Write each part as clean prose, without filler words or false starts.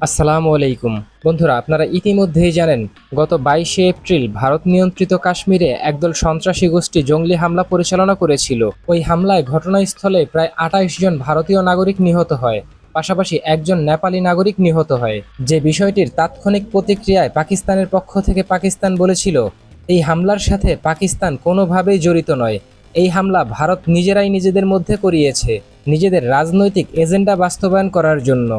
আসসালামু আলাইকুম বন্ধুরা, আপনারা ইতিমধ্যেই জানেন গত 22শে এপ্রিল ভারত নিয়ন্ত্রিত কাশ্মীরে একদল সন্ত্রাসী গোষ্ঠী জঙ্গি হামলা পরিচালনা করেছিল। ওই হামলায় ঘটনাস্থলে প্রায় 28 জন ভারতীয় নাগরিক নিহত হয়, পাশাপাশি একজন নেপালি নাগরিক নিহত হয়। যে বিষয়টির তাৎক্ষণিক প্রতিক্রিয়ায় পাকিস্তানের পক্ষ থেকে পাকিস্তান বলেছিল এই হামলার সাথে পাকিস্তান কোনোভাবেই জড়িত নয়। এই হামলা ভারত নিজেরাই নিজেদের মধ্যে করিয়েছে, নিজেদের রাজনৈতিক এজেন্ডা বাস্তবায়ন করার জন্য।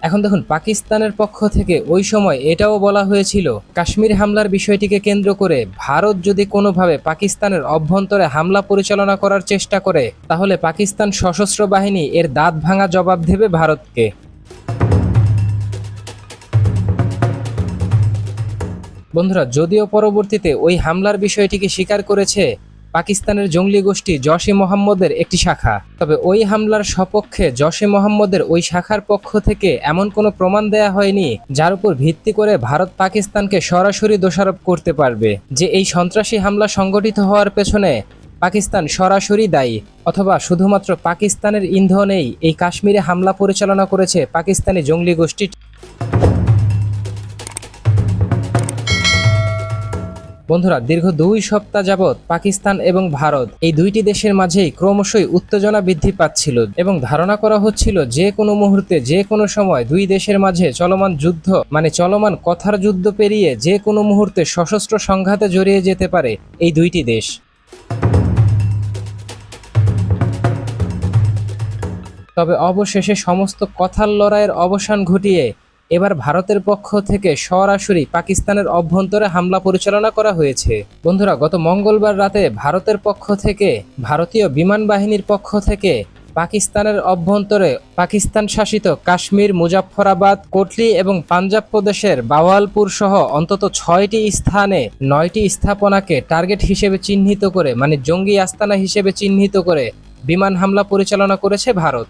এখন দেখুন, পাকিস্তানের পক্ষ থেকে ওই সময় এটাও বলা হয়েছিল কাশ্মীর হামলার বিষয়টিকে কেন্দ্র করে ভারত যদি কোনোভাবে পাকিস্তানের অভ্যন্তরে হামলা পরিচালনা করার চেষ্টা করে, তাহলে পাকিস্তান সশস্ত্র বাহিনী এর দাঁত ভাঙা জবাব দেবে ভারতকে। বন্ধুরা, যদিও পরবর্তীতে ওই হামলার বিষয়টিকে স্বীকার করেছে পাকিস্তানের জঙ্গলি গোষ্ঠী জশ-ই মোহাম্মদের একটি শাখা, তবে ওই হামলার সপক্ষে জশ-ই মোহাম্মদের ওই শাখার পক্ষ থেকে এমন কোনো প্রমাণ দেয়া হয়নি যার উপর ভিত্তি করে ভারত পাকিস্তানকে সরাসরি দোষারোপ করতে পারবে যে এই সন্ত্রাসী হামলা সংগঠিত হওয়ার পেছনে পাকিস্তান সরাসরি দায়ী, অথবা শুধুমাত্র পাকিস্তানের ইন্ধনেই এই কাশ্মীরে হামলা পরিচালনা করেছে পাকিস্তানি জঙ্গলি গোষ্ঠী। বন্ধুরা, দীর্ঘ 2 সপ্তাহ যাবৎ পাকিস্তান এবং ভারত এই দুইটি দেশের মাঝেই ক্রমশই উত্তেজনা বৃদ্ধি পাচ্ছিল এবং ধারণা করা হচ্ছিল যে কোনো মুহূর্তে যে কোনো সময় দুই দেশের মাঝে চলমান যুদ্ধ, চলমান কথার যুদ্ধ পেরিয়ে যে কোনো মুহূর্তে সশস্ত্র সংঘাতে জড়িয়ে যেতে পারে এই দুইটি দেশ। তবে অবশেষে সমস্ত কথার লড়াইয়ের অবসান ঘটিয়ে এবার ভারতের পক্ষ থেকে সরাসরি পাকিস্তানের অভ্যন্তরে হামলা পরিচালনা করা হয়েছে। বন্ধুরা, গত মঙ্গলবার রাতে ভারতের পক্ষ থেকে, ভারতীয় বিমান বাহিনীর পক্ষ থেকে পাকিস্তানের অভ্যন্তরে পাকিস্তান শাসিত কাশ্মীর, মুজাফফরাবাদ, কোটলি এবং পাঞ্জাব প্রদেশের বাওয়ালপুর সহ অন্তত 6টি স্থানে 9টি স্থাপনাকে টার্গেট হিসেবে চিহ্নিত করে, জঙ্গি আস্তানা হিসেবে চিহ্নিত করে বিমান হামলা পরিচালনা করেছে ভারত।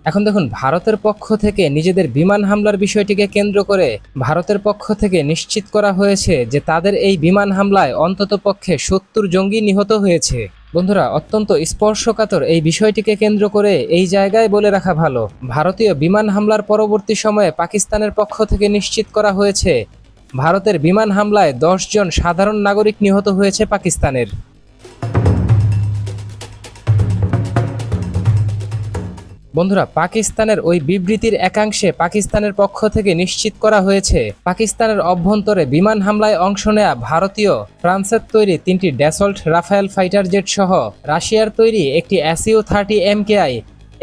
এখন দেখুন, ভারতের পক্ষ থেকে নিজেদের বিমান হামলার বিষয়টিকে কেন্দ্র করে ভারতের পক্ষ থেকে নিশ্চিত করা হয়েছে যে তাদের এই বিমান হামলায় অন্ততপক্ষে 70 জঙ্গি নিহত হয়েছে। বন্ধুরা, অত্যন্ত স্পর্শকাতর এই বিষয়টিকে কেন্দ্র করে এই জায়গায় বলে রাখা ভালো, ভারতীয় বিমান হামলার পরবর্তী সময়ে পাকিস্তানের পক্ষ থেকে নিশ্চিত করা হয়েছে ভারতের বিমান হামলায় 10 জন সাধারণ নাগরিক নিহত হয়েছে পাকিস্তানের। বন্ধুরা, পাকিস্তানের ওই বিবৃতির একাংশে পাকিস্তানের পক্ষ থেকে নিশ্চিত করা হয়েছে পাকিস্তানের অভ্যন্তরে বিমান হামলায় অংশ নেয়া ভারতীয়, ফ্রান্সের তৈরি 3টি ড্যাসল্ট রাফায়েল ফাইটার জেট সহ রাশিয়ার তৈরি একটি SU-30 MKI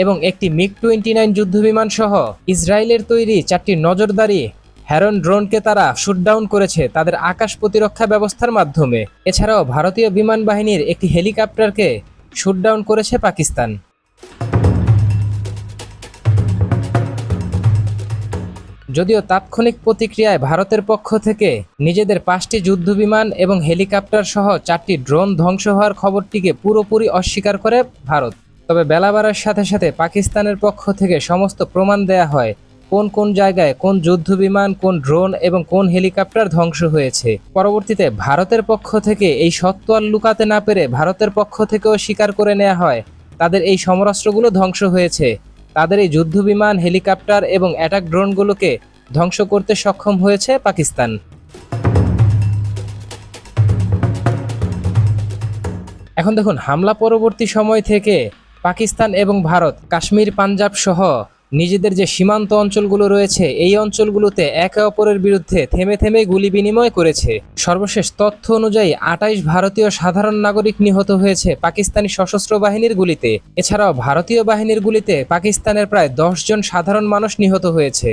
এবং একটি MiG-29 যুদ্ধবিমান সহ ইসরায়েলের তৈরি 4টি নজরদারি হেরন ড্রোনকে তারা শুটডাউন করেছে তাদের আকাশ প্রতিরক্ষা ব্যবস্থার মাধ্যমে। এছাড়াও ভারতীয় বিমান বাহিনীর একটি হেলিকপ্টারকে শুটডাউন করেছে পাকিস্তান। যদিও তাৎক্ষণিক প্রতিক্রিয়ায় ভারতের পক্ষ থেকে নিজেদের 5টি যুদ্ধবিমান এবং হেলিকপ্টার সহ 4টি ড্রোন ধ্বংস হওয়ার খবরটিকে পুরোপুরি অস্বীকার করে ভারত, তবে বেলা বাড়ার সাথে সাথে পাকিস্তানের পক্ষ থেকে সমস্ত প্রমাণ দেয়া হয় কোন কোন জায়গায় কোন যুদ্ধবিমান, কোন ড্রোন এবং কোন হেলিকপ্টার ধ্বংস হয়েছে। পরবর্তীতে ভারতের পক্ষ থেকে এই সত্য আর লুকাতে না পেরে ভারতের পক্ষ থেকেও স্বীকার করে নেওয়া হয় তাদের এই সমরাস্ত্রগুলো ধ্বংস হয়েছে, তাদের এই যুদ্ধবিমান, হেলিকপ্টার এবং অ্যাটাক ড্রোনগুলোকে ধ্বংস করতে সক্ষম হয়েছে পাকিস্তান। এখন দেখুন, হামলা পরবর্তী সময় থেকে পাকিস্তান এবং ভারত কাশ্মীর, পাঞ্জাব সহ নিজেদের যে সীমান্ত অঞ্চলগুলো রয়েছে এই অঞ্চলগুলোতে একে অপরের বিরুদ্ধে থেমে থেমে গুলি বিনিময় করেছে। সর্বশেষ তথ্য অনুযায়ী 28 ভারতীয় সাধারণ নাগরিক নিহত হয়েছে পাকিস্তানি সশস্ত্র বাহিনীর গুলিতে। এছাড়াও ভারতীয় বাহিনীর গুলিতে পাকিস্তানের প্রায় 10 জন সাধারণ মানুষ নিহত হয়েছে।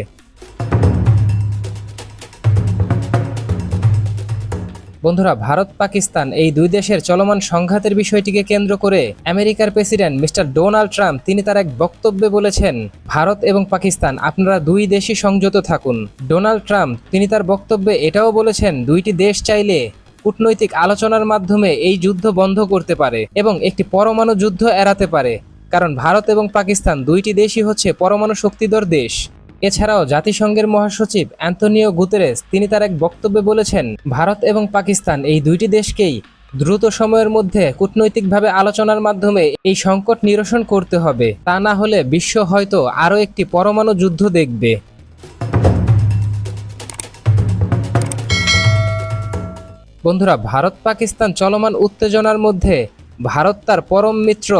বন্ধুরা, ভারত পাকিস্তান এই দুই দেশের চলমান সংঘাতের বিষয়টিকে কেন্দ্র করে আমেরিকার প্রেসিডেন্ট মিস্টার ডোনাল্ড ট্রাম্প তিনি তার এক বক্তব্যে বলেছেন, ভারত এবং পাকিস্তান আপনারা দুই দেশই সংযত থাকুন। ডোনাল্ড ট্রাম্প তিনি তার বক্তব্যে এটাও বলেছেন দুইটি দেশ চাইলে কূটনৈতিক আলোচনার মাধ্যমে এই যুদ্ধ বন্ধ করতে পারে এবং একটি পরমাণু যুদ্ধ এড়াতে পারে, কারণ ভারত এবং পাকিস্তান দুইটি দেশই হচ্ছে পরমাণু শক্তিধর দেশ। এছাড়াও জাতিসংঘের মহাসচিব অ্যান্তোনিও গুতেরেস তিনি তার এক বক্তব্যে বলেছেন, ভারত এবং পাকিস্তান এই দুইটি দেশকেই দ্রুত সময়ের মধ্যে কূটনৈতিকভাবে আলোচনার মাধ্যমে এই সংকট নিরসন করতে হবে। তা না হলে বিশ্ব হয়তো আরও একটি পরমাণু যুদ্ধ দেখবে। বন্ধুরা, ভারত পাকিস্তান চলমান উত্তেজনার মধ্যে ভারত তার পরম মিত্র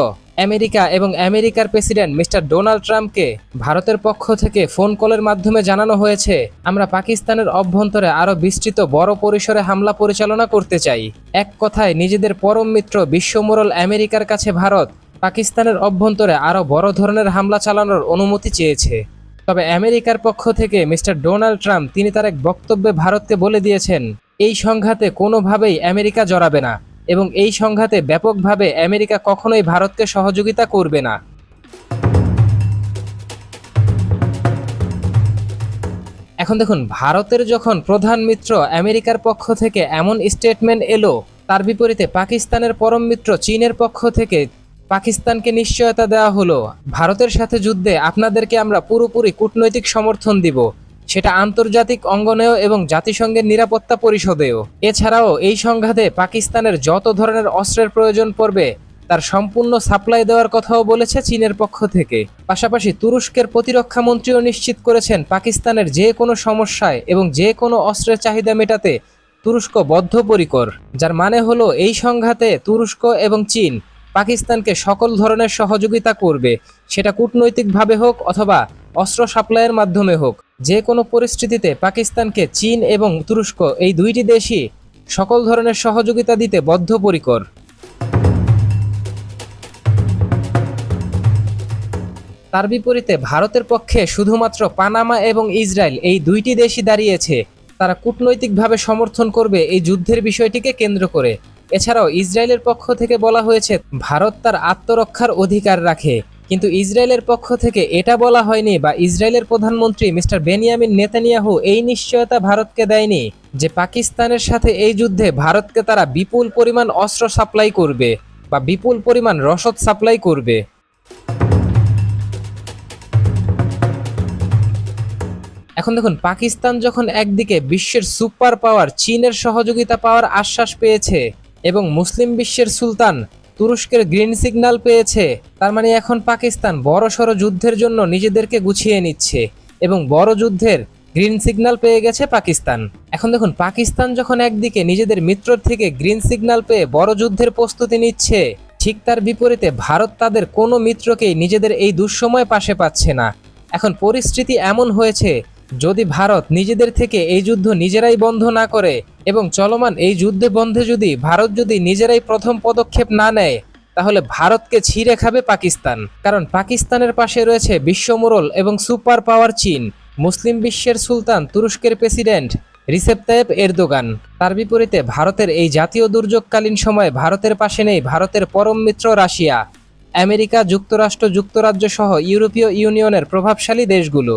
আমেরিকা এবং আমেরিকার প্রেসিডেন্ট মিস্টার ডোনাল্ড ট্রাম্পকে ভারতের পক্ষ থেকে ফোন কলের মাধ্যমে জানানো হয়েছে, আমরা পাকিস্তানের অভ্যন্তরে আরও বিস্তৃত বড় পরিসরে হামলা পরিচালনা করতে চাই। এক কথায় নিজেদের পরম মিত্র বিশ্বমোড়ল আমেরিকার কাছে ভারত পাকিস্তানের অভ্যন্তরে আরও বড় ধরনের হামলা চালানোর অনুমতি চেয়েছে। তবে আমেরিকার পক্ষ থেকে মিস্টার ডোনাল্ড ট্রাম্প তিনি তার এক বক্তব্যে ভারতকে বলে দিয়েছেন, এই সংঘাতে কোনোভাবেই আমেরিকা জড়াবে না এবং এই সংঘাতে ব্যাপকভাবে আমেরিকা কখনোই ভারতকে সহযোগিতা করবে না। এখন দেখুন, ভারতের যখন প্রধান মিত্র আমেরিকার পক্ষ থেকে এমন স্টেটমেন্ট এলো, তার বিপরীতে পাকিস্তানের পরম মিত্র চীনের পক্ষ থেকে পাকিস্তানকে নিশ্চয়তা দেওয়া হলো, ভারতের সাথে যুদ্ধে আপনাদেরকে আমরা পুরোপুরি কূটনৈতিক সমর্থন দিব, সেটা আন্তর্জাতিক অঙ্গনেও এবং জাতিসংঘের নিরাপত্তা পরিষদেও। এছাড়াও এই সংঘাতে পাকিস্তানের যত ধরনের অস্ত্রের প্রয়োজন পড়বে তার সম্পূর্ণ সাপ্লাই দেওয়ার কথাও বলেছে চীনের পক্ষ থেকে। পাশাপাশি তুরস্কের প্রতিরক্ষা মন্ত্রীও নিশ্চিত করেছেন পাকিস্তানের যে কোনো সমস্যায় এবং যে কোনো অস্ত্রের চাহিদা মেটাতে তুরস্ক বদ্ধপরিকর। যার মানে হলো এই সংঘাতে তুরস্ক এবং চীন পাকিস্তানকে সকল ধরনের সহযোগিতা করবে, সেটা কূটনৈতিকভাবে হোক অথবা অস্ত্র সাপ্লাইয়ের মাধ্যমে হোক। যে কোনো পরিস্থিতিতে পাকিস্তানকে চীন এবং তুরস্ক এই দুইটি দেশই সকল ধরনের সহযোগিতা দিতে বদ্ধপরিকর। তার বিপরীতে ভারতের পক্ষে শুধুমাত্র পানামা এবং ইসরায়েল এই দুইটি দেশই দাঁড়িয়েছে, তারা কূটনৈতিকভাবে সমর্থন করবে এই যুদ্ধের বিষয়টিকে কেন্দ্র করে। এছাড়াও ইসরায়েলের পক্ষ থেকে বলা হয়েছে ভারত তার আত্মরক্ষার অধিকার রাখে, কিন্তু ইসরায়েলের পক্ষ থেকে এটা বলা হয়নি বা ইসরায়েলের প্রধানমন্ত্রী মিস্টার বেনিয়ামিন নেতানিয়াহু এই নিশ্চয়তা ভারতকে দেয়নি যে পাকিস্তানের সাথে এই যুদ্ধে ভারতকে তারা বিপুল পরিমাণ অস্ত্র সাপ্লাই করবে বা বিপুল পরিমাণ রসদ সাপ্লাই করবে। এখন দেখুন, পাকিস্তান যখন একদিকে বিশ্বের সুপার পাওয়ার চীনের সহযোগিতা পাওয়ার আশ্বাস পেয়েছে এবং মুসলিম বিশ্বের সুলতান তুরস্কের গ্রিন সিগন্যাল পেয়েছে, তার মানে এখন পাকিস্তান বড়সড় যুদ্ধের জন্য নিজেদেরকে গুছিয়ে নিচ্ছে এবং বড় যুদ্ধের গ্রিন সিগন্যাল পেয়ে গেছে পাকিস্তান। এখন দেখুন, পাকিস্তান যখন একদিকে নিজেদের মিত্রর থেকে গ্রিন সিগন্যাল পেয়ে বড় যুদ্ধের প্রস্তুতি নিচ্ছে, ঠিক তার বিপরীতে ভারত তাদের কোনো মিত্রকেই নিজেদের এই দুঃসময় পাশে পাচ্ছে না। এখন পরিস্থিতি এমন হয়েছে, যদি ভারত নিজেদের থেকে এই যুদ্ধ নিজেরাই বন্ধ না করে এবং চলমান এই যুদ্ধে বন্ধে যদি ভারত যদি নিজেরাই প্রথম পদক্ষেপ না নেয়, তাহলে ভারতকে ছিঁড়ে খাবে পাকিস্তান। কারণ পাকিস্তানের পাশে রয়েছে বিশ্বমোড়ল এবং সুপার পাওয়ার চীন, মুসলিম বিশ্বের সুলতান তুরস্কের প্রেসিডেন্ট রিসেপ তাইয়েপ এরদোগান। তার বিপরীতে ভারতের এই জাতীয় দুর্যোগকালীন সময়ে ভারতের পাশে নেই ভারতের পরম মিত্র রাশিয়া, আমেরিকা যুক্তরাষ্ট্র, যুক্তরাজ্য সহ ইউরোপীয় ইউনিয়নের প্রভাবশালী দেশগুলো।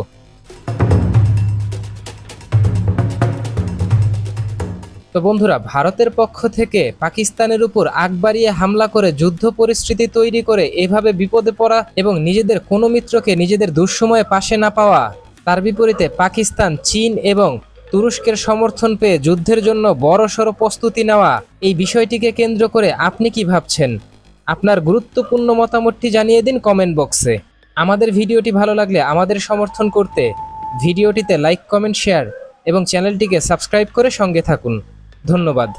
তো বন্ধুরা, ভারতের পক্ষ থেকে পাকিস্তানের উপর আগ বাড়িয়ে হামলা করে যুদ্ধ পরিস্থিতি তৈরি করে এভাবে বিপদে পড়া এবং নিজেদের কোনো মিত্রকে নিজেদের দুঃসময়ে পাশে না পাওয়া, তার বিপরীতে পাকিস্তান চীন এবং তুরস্কের সমর্থন পেয়ে যুদ্ধের জন্য বড়সড় প্রস্তুতি নেওয়া, এই বিষয়টিকে কেন্দ্র করে আপনি কি ভাবছেন? আপনার গুরুত্বপূর্ণ মতামতটি জানিয়ে দিন কমেন্ট বক্সে। আমাদের ভিডিওটি ভালো লাগলে আমাদের সমর্থন করতে ভিডিওটিতে লাইক, কমেন্ট, শেয়ার এবং চ্যানেলটিকে সাবস্ক্রাইব করে সঙ্গে থাকুন। ধন্যবাদ।